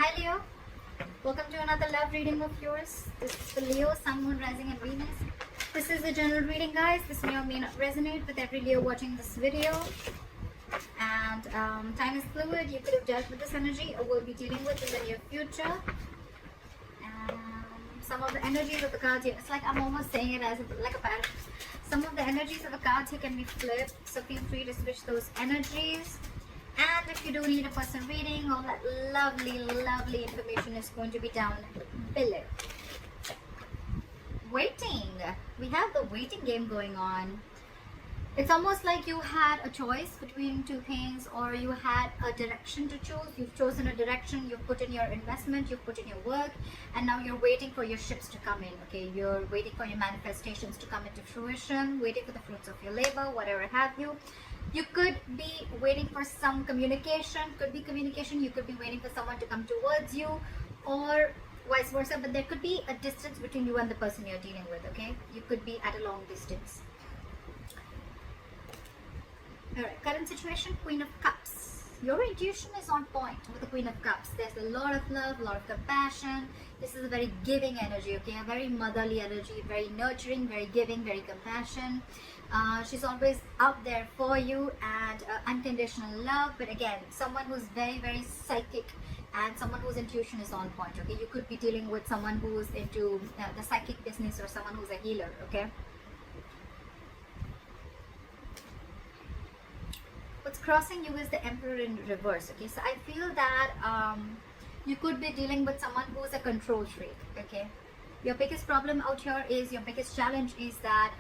Hi Leo, welcome to another love reading of yours. This is for Leo, Sun, Moon, Rising and Venus. This is a general reading, guys. This may or may not resonate with every Leo watching this video. And time is fluid. You could have dealt with this energy or will be dealing with in the near future. Some of the energies of the cards here, it's like I'm almost saying it as like a pattern. Some of the energies of the cards here can be flipped, so feel free to switch those energies. And if you do need a personal reading, all that lovely information is going to be down below. Waiting. We have the waiting game going on. It's almost like you had a choice between two things, or you had a direction to choose. You've chosen a direction, you've put in your investment, you've put in your work, and now you're waiting for your ships to come in, okay? You're waiting for your manifestations to come into fruition, waiting for the fruits of your labor, whatever have you. You could be waiting for some communication, could be communication, you could be waiting for someone to come towards you, or vice versa, but there could be a distance between you and the person you're dealing with, okay? You could be at a long distance. Alright, current situation, Queen of Cups. Your intuition is on point with the Queen of Cups. There's a lot of love, a lot of compassion. This is a very giving energy, okay? A very motherly energy, very nurturing, very giving, very compassion. She's always out there for you, and unconditional love. But again, someone who's very psychic and someone whose intuition is on point, okay? You could be dealing with someone who's into the psychic business, or someone who's a healer, okay? What's crossing you is the Emperor in reverse, okay? So I feel that you could be dealing with someone who's a control freak, okay? Your biggest problem out here is, your biggest challenge is that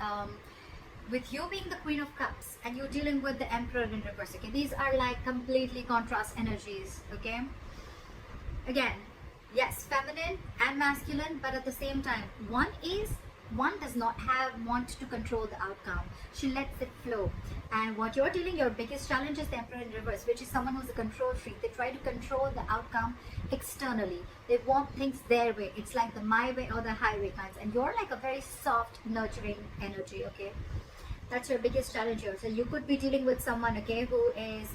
with you being the Queen of Cups and you dealing with the Emperor in reverse, okay? These are like completely contrast energies, okay? Again, yes, feminine and masculine, but at the same time, one does not want to control the outcome. She lets it flow. And what you're dealing, your biggest challenge is the Emperor in reverse, which is someone who's a control freak. They try to control the outcome externally. They want things their way. It's like the my way or the highway kinds. And you're like a very soft, nurturing energy, okay? That's your biggest challenge here. So you could be dealing with someone, okay, who is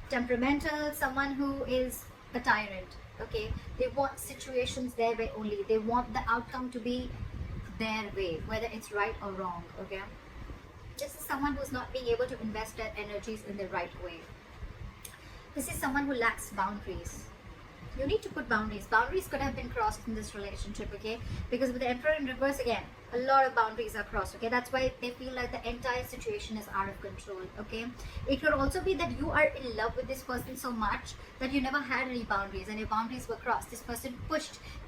temperamental, someone who is a tyrant, okay? They want situations their way only. They want the outcome to be their way, whether it's right or wrong, okay? This is someone who's not being able to invest their energies in the right way. This is someone who lacks boundaries. You need to put boundaries. Boundaries could have been crossed in this relationship, okay? Because with the Emperor in reverse, again, a lot of boundaries are crossed, okay? That's why they feel like the entire situation is out of control, okay? It could also be that you are in love with this person so much that you never had any boundaries, and your boundaries were crossed. This person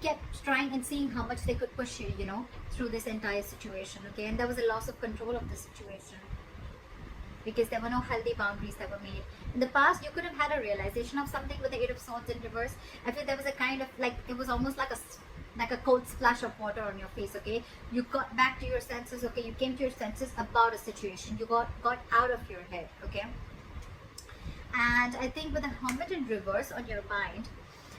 kept trying and seeing how much they could push you, you know, through this entire situation, okay? And there was a loss of control of the situation, because there were no healthy boundaries that were made. In the past, you could have had a realization of something with the Eight of Swords in reverse. I feel there was a kind of, like, it was almost like a cold splash of water on your face, okay? You got back to your senses, okay? You came to your senses about a situation. You got out of your head, okay? And I think with the Hermit in reverse on your mind,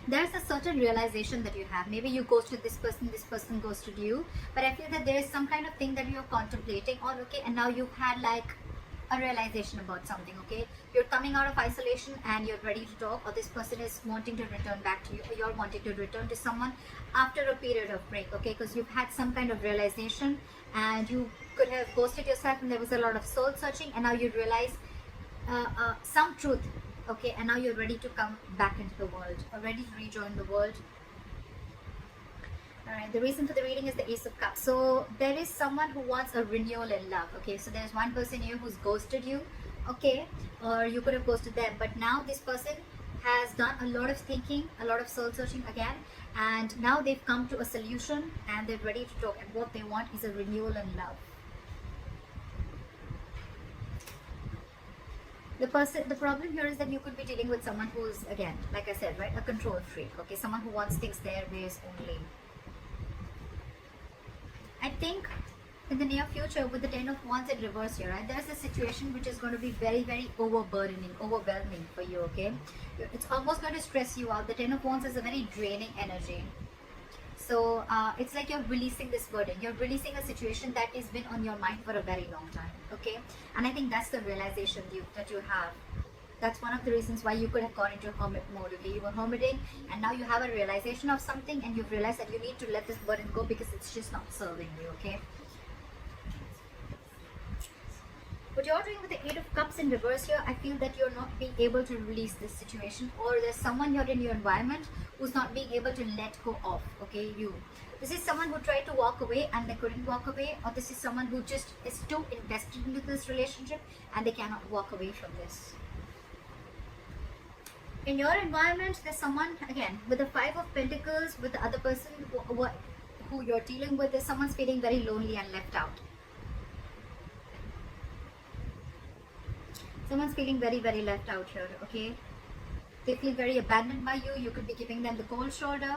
there's a certain realization that you have. Maybe you ghosted this person ghosted you. But I feel that there is some kind of thing that you're contemplating on, okay? And now you've had like a realization about something, okay? You're coming out of isolation and you're ready to talk, or this person is wanting to return back to you, or you're wanting to return to someone after a period of break, okay? Because you've had some kind of realization, and you could have ghosted yourself, and there was a lot of soul searching, and now you realize some truth, okay? And now you're ready to come back into the world, or ready to rejoin the world. Alright, the reason for the reading is the Ace of Cups. So there is someone who wants a renewal in love, okay? So there's one person here who's ghosted you, okay? Or you could have ghosted them, but now this person has done a lot of thinking, a lot of soul searching again, and now they've come to a solution and they're ready to talk, and what they want is a renewal in love. The problem here is that you could be dealing with someone who's, again, like I said, right, a control freak, okay? Someone who wants things their ways only. I think in the near future, with the Ten of Wands in reverse here, right, there's a situation which is going to be very overwhelming for you, okay? It's almost going to stress you out. The Ten of Wands is a very draining energy. So it's like you're releasing this burden. You're releasing a situation that has been on your mind for a very long time, okay? And I think that's the realization that you have. That's one of the reasons why you could have gone into hermit mode. Okay, you were hermiting, and now you have a realization of something, and you've realized that you need to let this burden go because it's just not serving you. Okay. What you're doing with the Eight of Cups in reverse here, I feel that you're not being able to release this situation, or there's someone here in your environment who's not being able to let go of. Okay, you. This is someone who tried to walk away and they couldn't walk away, or this is someone who just is too invested into this relationship and they cannot walk away from this. In your environment, there's someone, again, with the Five of Pentacles, with the other person who you're dealing with, there's someone's feeling very lonely and left out. Someone's feeling very, very left out here, okay? They feel very abandoned by you. You could be giving them the cold shoulder,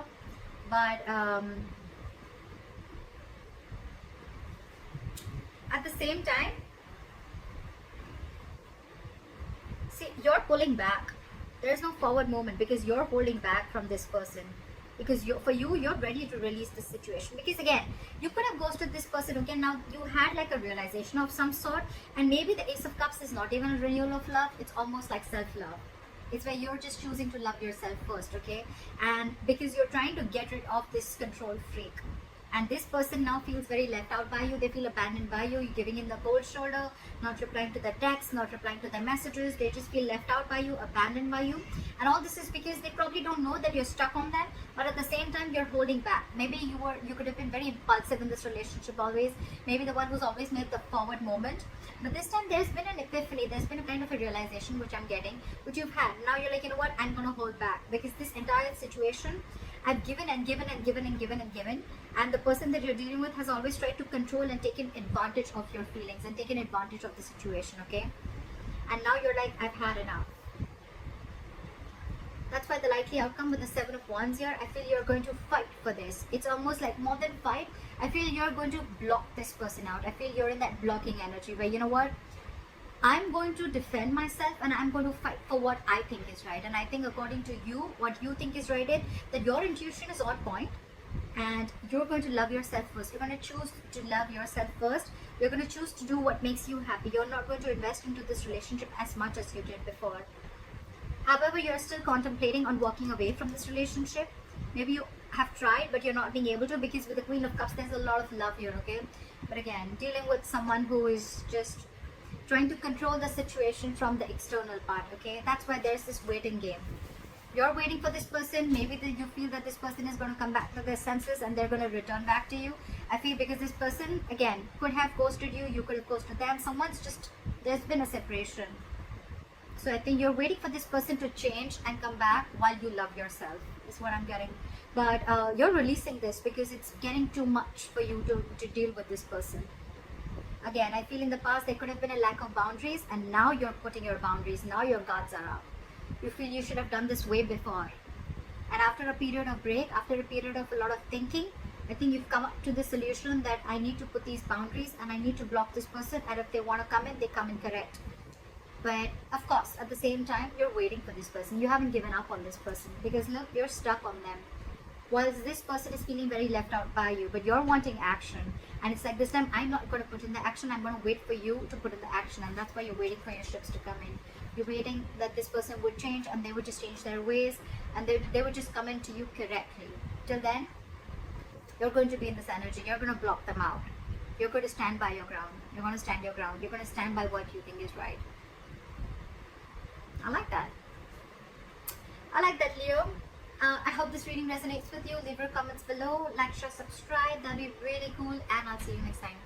but at the same time, see, you're pulling back. There's no forward movement because you're holding back from this person. Because you're ready to release this situation. Because again, you could have ghosted this person. Okay, now you had like a realization of some sort, and maybe the Ace of Cups is not even a renewal of love. It's almost like self-love. It's where you're just choosing to love yourself first, okay? And because you're trying to get rid of this control freak. And this person now feels very left out by you. They feel abandoned by you. You're giving in the cold shoulder, not replying to their texts, not replying to their messages. They just feel left out by you, abandoned by you. And all this is because they probably don't know that you're stuck on them, but at the same time you're holding back. Maybe you could have been very impulsive in this relationship always. Maybe the one who's always made the forward moment. But this time there's been an epiphany. There's been a kind of a realization which I'm getting, which you've had. Now you're like, you know what? I'm gonna hold back because this entire situation I've given and given and given and given and given, and the person that you're dealing with has always tried to control and taken advantage of your feelings and taken advantage of the situation, okay? And now you're like, I've had enough. That's why the likely outcome with the Seven of Wands here, I feel you're going to fight for this. It's almost like more than fight. I feel you're going to block this person out. I feel you're in that blocking energy where, you know what? I'm going to defend myself and I'm going to fight for what I think is right. And I think according to you, what you think is right is that your intuition is on point and you're going to love yourself first. You're going to choose to love yourself first. You're going to choose to do what makes you happy. You're not going to invest into this relationship as much as you did before. However, you're still contemplating on walking away from this relationship. Maybe you have tried, but you're not being able to because with the Queen of Cups, there's a lot of love here, okay? But again, dealing with someone who is just trying to control the situation from the external part, okay? That's why there's this waiting game. You're waiting for this person. Maybe you feel that this person is going to come back to their senses and they're going to return back to you. I feel because this person, again, could have ghosted you. You could have ghosted them. There's been a separation. So I think you're waiting for this person to change and come back while you love yourself, is what I'm getting. But you're releasing this because it's getting too much for you to deal with this person. Again, I feel in the past there could have been a lack of boundaries, and now you're putting your boundaries. Now your guards are up. You feel you should have done this way before. And after a period of break, after a period of a lot of thinking, I think you've come up to the solution that I need to put these boundaries and I need to block this person, and if they want to come in, they come in correct. But of course, at the same time, you're waiting for this person. You haven't given up on this person because look, you're stuck on them. Whilst this person is feeling very left out by you, but you're wanting action. And it's like this time, I'm not going to put in the action. I'm going to wait for you to put in the action. And that's why you're waiting for your ships to come in. You're waiting that this person would change and they would just change their ways. And they would just come into you correctly. Till then, you're going to be in this energy. You're going to block them out. You're going to stand by your ground. You're going to stand your ground. You're going to stand by what you think is right. I like that. I like that, Leo. I hope this reading resonates with you. Leave your comments below, like, share, subscribe. That'd be really cool, and I'll see you next time.